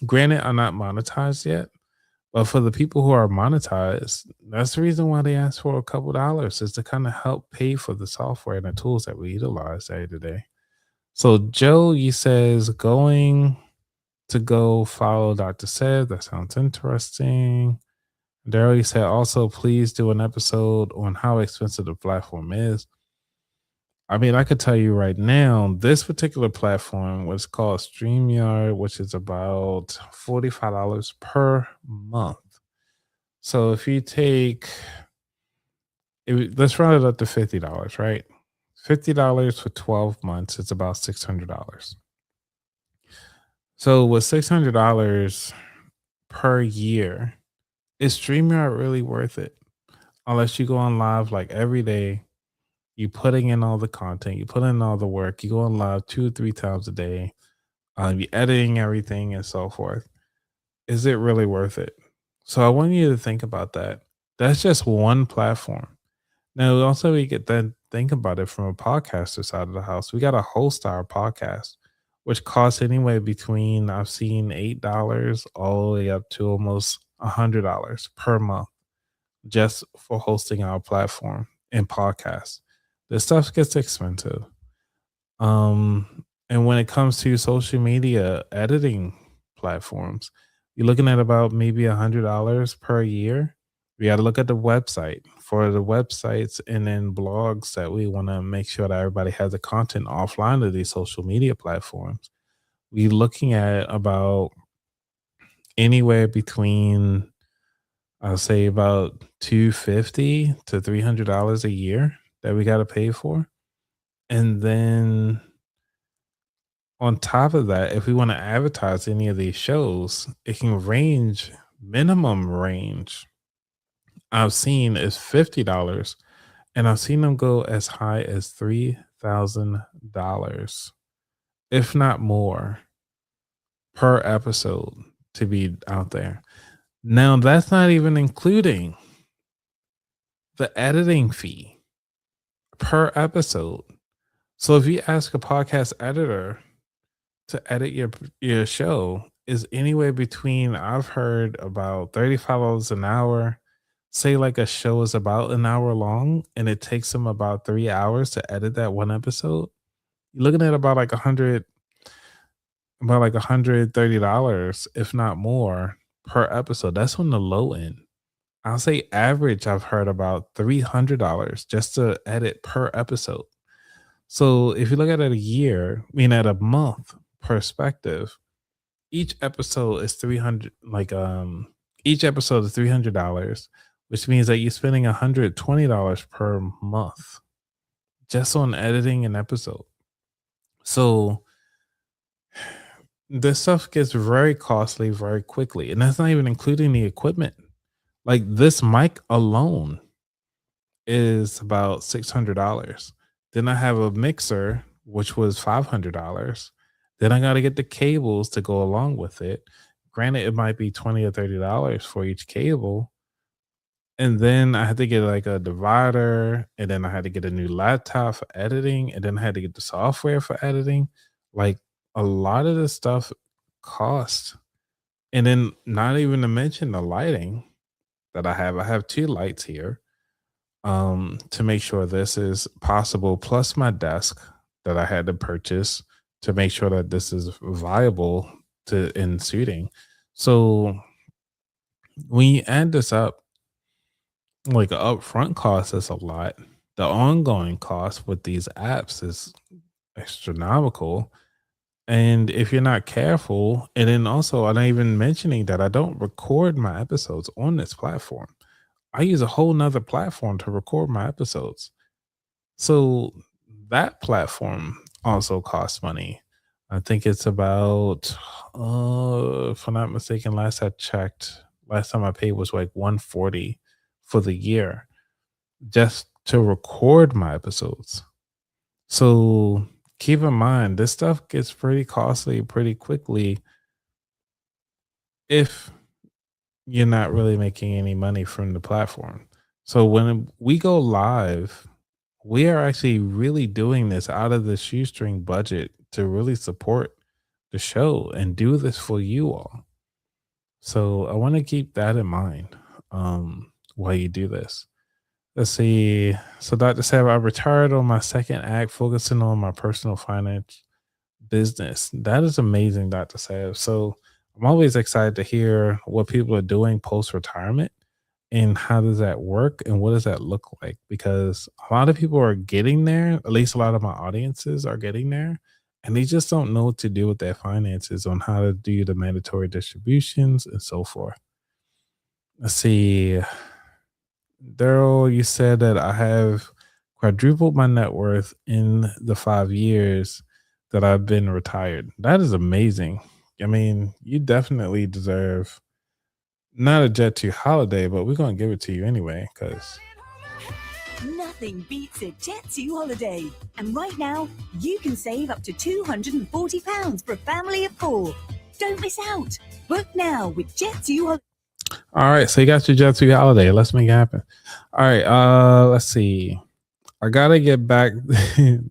granted, I'm not monetized yet, but for the people who are monetized, that's the reason why they ask for a couple dollars is to kind of help pay for the software and the tools that we utilize day to day. So Joe, you says going to go follow Dr. Seb. That sounds interesting. Daryl, you said also please do an episode on how expensive the platform is. I mean, I could tell you right now, this particular platform was called StreamYard, which is about $45 per month. So if you take, let's round it up to $50, right? $50 for 12 months, it's about $600. So with $600 per year, is StreamYard really worth it? Unless you go on live like every day, you putting in all the content, you put in all the work, you go on live 2 or 3 times a day, you editing everything and so forth. Is it really worth it? So I want you to think about that. That's just one platform. Now, also we get then think about it from a podcaster side of the house. We got to host our podcast, which costs anywhere between I've seen $8 all the way up to almost $100 per month just for hosting our platform and podcast. This stuff gets expensive. And when it comes to social media editing platforms, you're looking at about maybe $100 per year. We got to look at the website for the websites and then blogs that we want to make sure that everybody has the content offline of these social media platforms. We're looking at about anywhere between I'll say about 250 to $300 a year that we got to pay for. And then on top of that, if we want to advertise any of these shows, it can range minimum range I've seen is $50 and I've seen them go as high as $3,000, if not more, per episode to be out there. Now that's not even including the editing fee per episode. So if you ask a podcast editor to edit your show is anywhere between I've heard about $35 an hour. Say like a show is about an hour long and it takes them about 3 hours to edit that one episode. You're looking at about like $130, if not more, per episode. That's on the low end. I'll say average, I've heard about $300 just to edit per episode. So if you look at it a year, I mean at a month perspective, each episode is 300 each episode is $300, which means that you're spending $120 per month just on editing an episode. So this stuff gets very costly very quickly, and that's not even including the equipment. Like this mic alone is about $600. Then I have a mixer, which was $500. Then I got to get the cables to go along with it. Granted, it might be 20 or $30 for each cable. And then I had to get like a divider, and then I had to get a new laptop for editing, and then I had to get the software for editing. Like a lot of this stuff cost. And then not even to mention the lighting that I have. I have two lights here to make sure this is possible, plus my desk that I had to purchase to make sure that this is viable to in shooting. So when you add this up, like the upfront cost is a lot. The ongoing cost with these apps is astronomical. And if you're not careful, and then also I'm not even mentioning that I don't record my episodes on this platform. I use a whole nother platform to record my episodes. So that platform also costs money. I think it's about, if I'm not mistaken, last I checked, last time I paid was like 140 for the year just to record my episodes. So keep in mind, this stuff gets pretty costly pretty quickly if you're not really making any money from the platform. So when we go live, we are actually really doing this out of the shoestring budget to really support the show and do this for you all. So I want to keep that in mind while you do this. Let's see. So Dr. Sab, I retired on my second act, focusing on my personal finance business. That is amazing, Dr. Sab. So I'm always excited to hear what people are doing post retirement and how does that work and what does that look like? Because a lot of people are getting there, at least a lot of my audiences are getting there, and they just don't know what to do with their finances on how to do the mandatory distributions and so forth. Let's see. Daryl, you said that I have quadrupled my net worth in the 5 years that I've been retired. That is amazing. I mean, you definitely deserve not a Jet 2 holiday, but we're going to give it to you anyway because Nothing beats a Jet2 holiday. And right now, you can save up to £240 for a family of four. Don't miss out. Book now with Jet2 Holiday. all right, so you got your Jet 2 holiday. Let's make it happen. All right, let's see. I gotta get back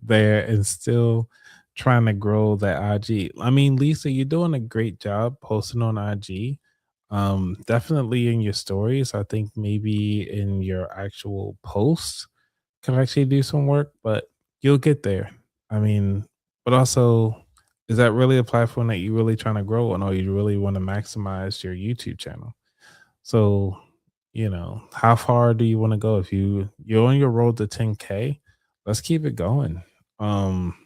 there and still trying to grow that IG. I mean, Lisa, you're doing a great job posting on IG. Definitely in your stories. I think maybe in your actual posts can actually do some work, but you'll get there. I mean, but also, is that really a platform that you really trying to grow on, or you really want to maximize your YouTube channel? So, how far do you want to go? If you're on your road to 10K, let's keep it going. Um,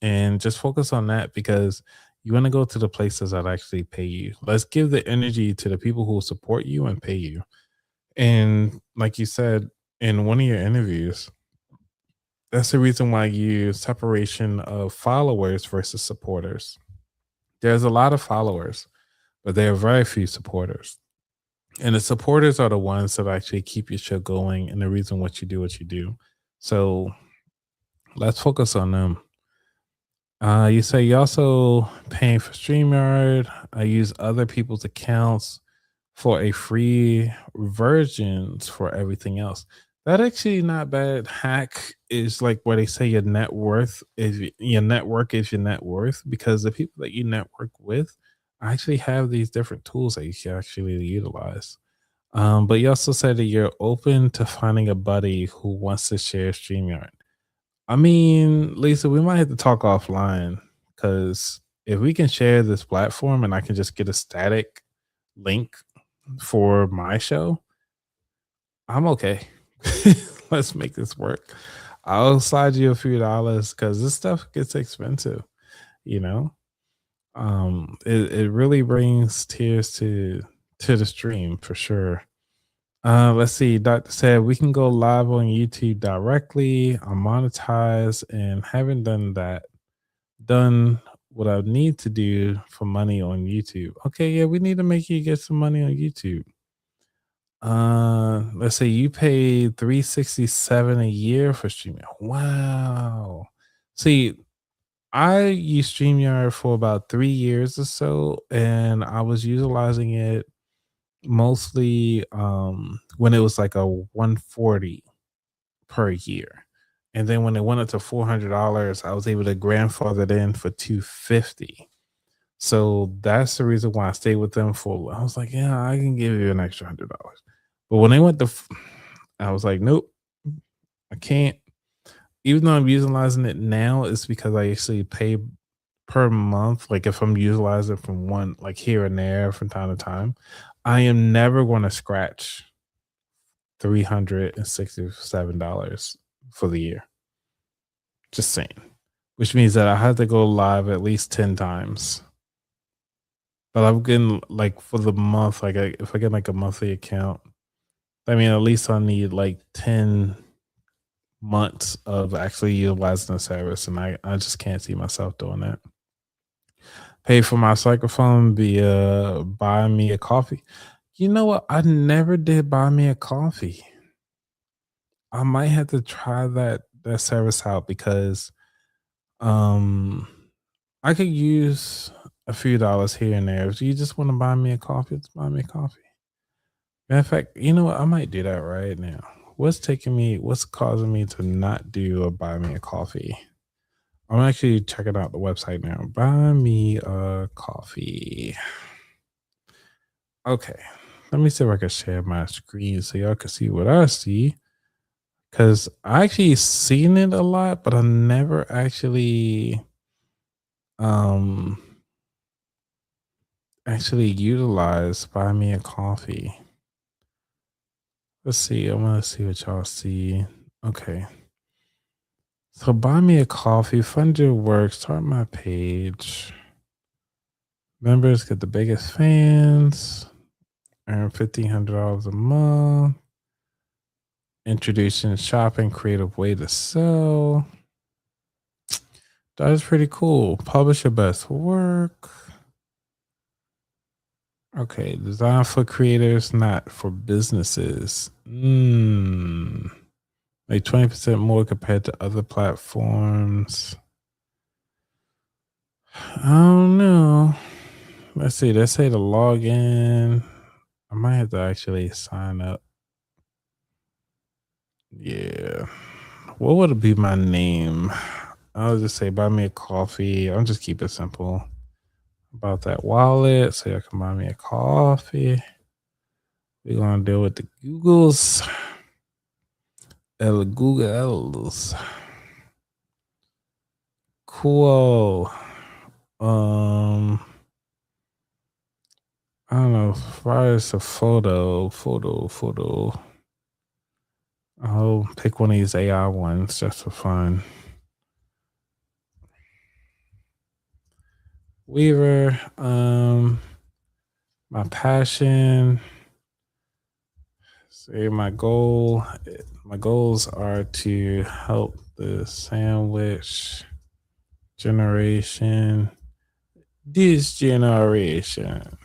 and just focus on that because you want to go to the places that actually pay you. Let's give the energy to the people who support you and pay you. And like you said in one of your interviews, that's the reason why you use separation of followers versus supporters. There's a lot of followers, but there are very few supporters. And the supporters are the ones that actually keep your show going and the reason what you do. So let's focus on them. You say you also paying for StreamYard. I use other people's accounts for a free versions for everything else. That actually not bad. Hack is like where they say your net worth is your network is your net worth because the people that you network with actually have these different tools that you can actually utilize. But you also said that you're open to finding a buddy who wants to share StreamYard. I mean, Lisa, we might have to talk offline because if we can share this platform and I can just get a static link for my show, I'm okay. Let's make this work. I'll slide you a few dollars because this stuff gets expensive, you know? It really brings tears to the stream for sure. Let's see. Doctor said we can go live on YouTube directly. I'm monetized and haven't done that. Done what I need to do for money on YouTube. Okay, yeah, we need to make you get some money on YouTube. Let's say you pay 367 a year for streaming. Wow. See, I used StreamYard for about 3 years or so, and I was utilizing it mostly when it was like a 140 per year. And then when it went up to $400, I was able to grandfather it in for 250. So that's the reason why I stayed with them for. I was like, yeah, I can give you an extra $100. But when they went to, I was like, nope, I can't. Even though I'm utilizing it now, it's because I actually pay per month. Like if I'm utilizing from one, like here and there from time to time, I am never going to scratch $367 for the year. Just saying. Which means that I have to go live at least 10 times. But I'm getting like for the month, like if I get like a monthly account, I mean, at least I need like 10 months of actually utilizing the service. And I just can't see myself doing that. Pay for my microphone via buy me a coffee. You know what? I never did buy me a coffee. I might have to try that service out because um I could use a few dollars here and there. If you just want to buy me a coffee, just buy me a coffee. Matter of fact, you know what? I might do that right now. What's causing me to not do a buy me a coffee? I'm actually checking out the website now. Buy me a coffee. Okay. Let me see if I can share my screen so y'all can see what I see. Cause I actually seen it a lot, but I never um actually utilized buy me a coffee. Let's see. I want to see what y'all see. Okay. So buy me a coffee, fund your work, start my page. Members get the biggest fans, earn $1,500 a month. Introducing shopping, creative way to sell. That is pretty cool. Publish your best work. Okay, design for creators, not for businesses. Like 20% more compared to other platforms. I don't know. Let's see. Let's say to log in. I might have to actually sign up. Yeah. What would be my name? I'll just say buy me a coffee. I'll just keep it simple. About that wallet. So y'all can buy me a coffee. We're gonna deal with the Googles. El Googles. Cool. I don't know. As far as a photo. I'll pick one of these AI ones just for fun. Weaver. My passion. Say my goals are to help the sandwich generation. This generation.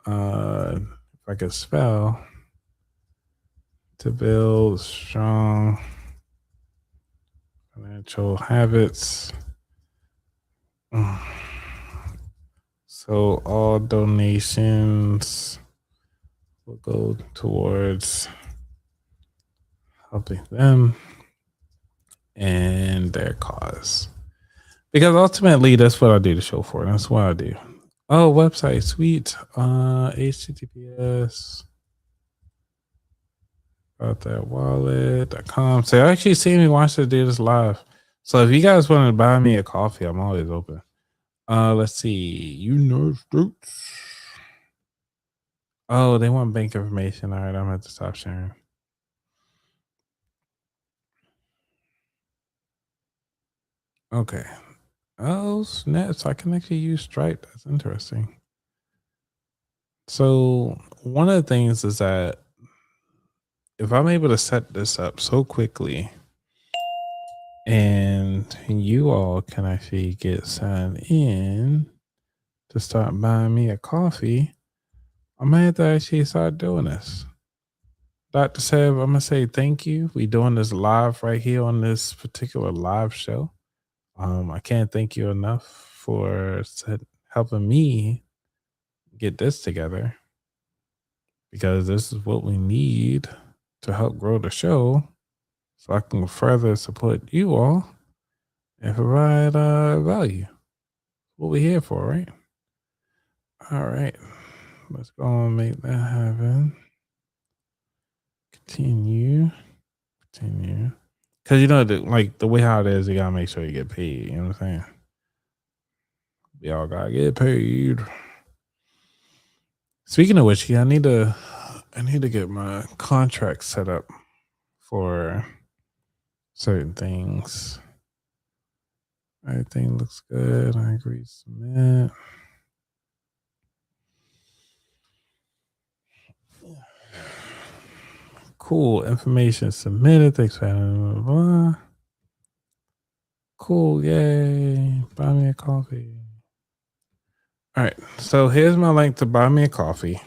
If I could spell, to build strong financial habits. So all donations will go towards helping them and their cause. Because ultimately that's what I do the show for. That's what I do. Oh, website, sweet. HTTPS about that wallet.com. So I actually see me watch to do this live. So if you guys want to buy me a coffee, I'm always open. Let's see. United States. Oh, they want bank information. All right, I'm gonna have to stop sharing. Okay. Oh, snaps. I can actually use Stripe. That's interesting. So one of the things is that if I'm able to set this up so quickly and you all can actually get signed in to start buying me a coffee, I might have to actually start doing this. Dr. Seb, I'm gonna say thank you. We doing this live right here on this particular live show. I can't thank you enough for helping me get this together because this is what we need to help grow the show so I can further support you all and provide value. What we're here for, right? All right. Let's go and make that happen. Continue. Because you know, like the way how it is, you gotta make sure you get paid. You know what I'm saying? We all gotta get paid. Speaking of which, yeah, I need to get my contract set up for certain things. Everything looks good. I agree. Submit. Cool. Information submitted. Thanks for having me. Cool. Yay. Buy me a coffee. All right. So here's my link to buy me a coffee.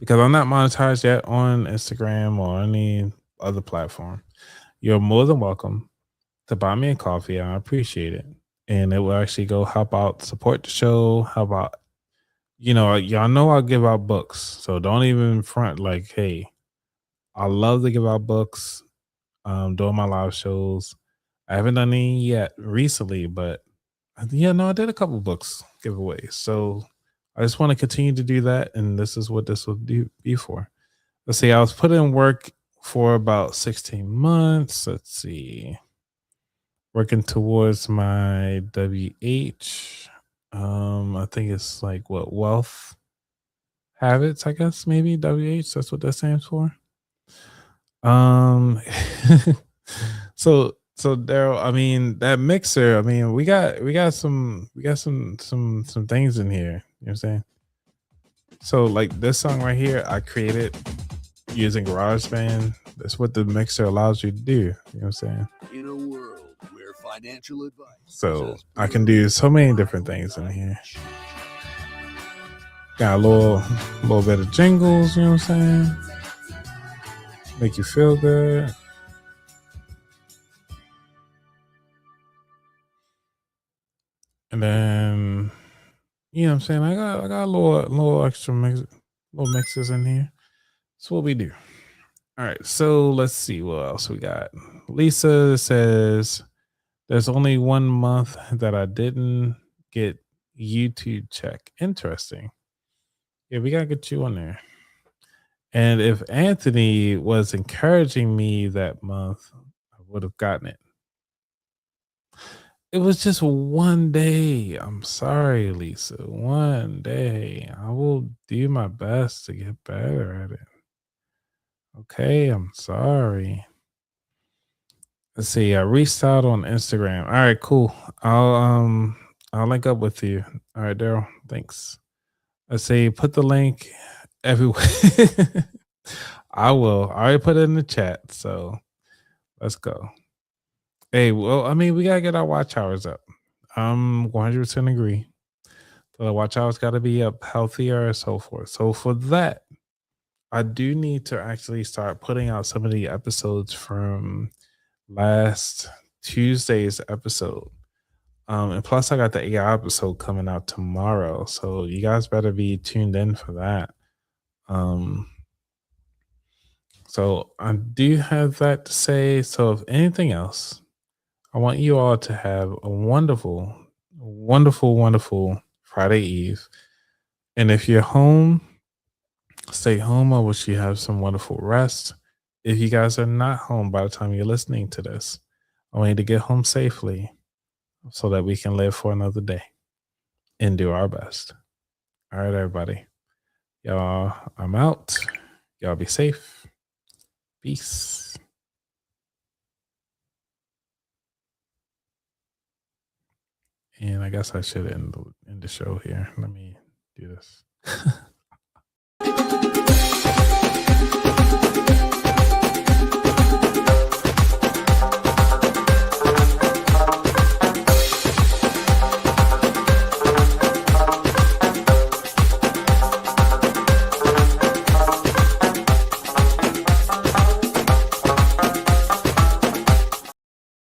Because I'm not monetized yet on Instagram or any other platform. You're more than welcome to buy me a coffee. I appreciate it. And it will actually go help out, support the show, help out. You know, y'all know I give out books. So don't even front like, hey, I love to give out books during my live shows. I haven't done any yet recently, but yeah, no, I did a couple books giveaways. So I just want to continue to do that. And this is what this will be for. Let's see, I was put in work for about 16 months. Let's see. Working towards my WH. I think it's like what wealth habits, I guess, maybe WH. That's what that stands for. Um so Daryl, I mean that mixer, I mean, we got some things in here. You know what I'm saying? So like this song right here, I created using GarageBand. That's what the mixer allows you to do. You know what I'm saying? In a world where financial advice So is I can do so many different things in here. Got a little bit of jingles, you know what I'm saying? Make you feel good. And then, you know what I'm saying? I got a little extra little mixes in here. That's what we do. All right, so let's see what else we got. Lisa says there's only 1 month that I didn't get YouTube check. Interesting. Yeah, we gotta get you on there. And if Anthony was encouraging me that month, I would have gotten it. It was just one day. I'm sorry, Lisa. One day. I will do my best to get better at it. Okay, I'm sorry. Let's see. I reached out on Instagram. All right, cool. I'll link up with you. All right, Daryl. Thanks. Let's see. Put the link everywhere. I will. I already put it in the chat. So let's go. Hey, well, I mean, we gotta get our watch hours up. I'm 100% agree. The watch hours got to be up, healthier, and so forth. So for that, I do need to actually start putting out some of the episodes from last Tuesday's episode. And plus, I got the AI episode coming out tomorrow, so you guys better be tuned in for that. So I do have that to say. So if anything else, I want you all to have a wonderful, wonderful Friday Eve. And if you're home, stay home. I wish you have some wonderful rest. If you guys are not home by the time you're listening to this, I want you to get home safely so that we can live for another day and do our best. All right, everybody. Y'all, I'm out. Y'all be safe. Peace. And I guess I should end the show here. Let me do this.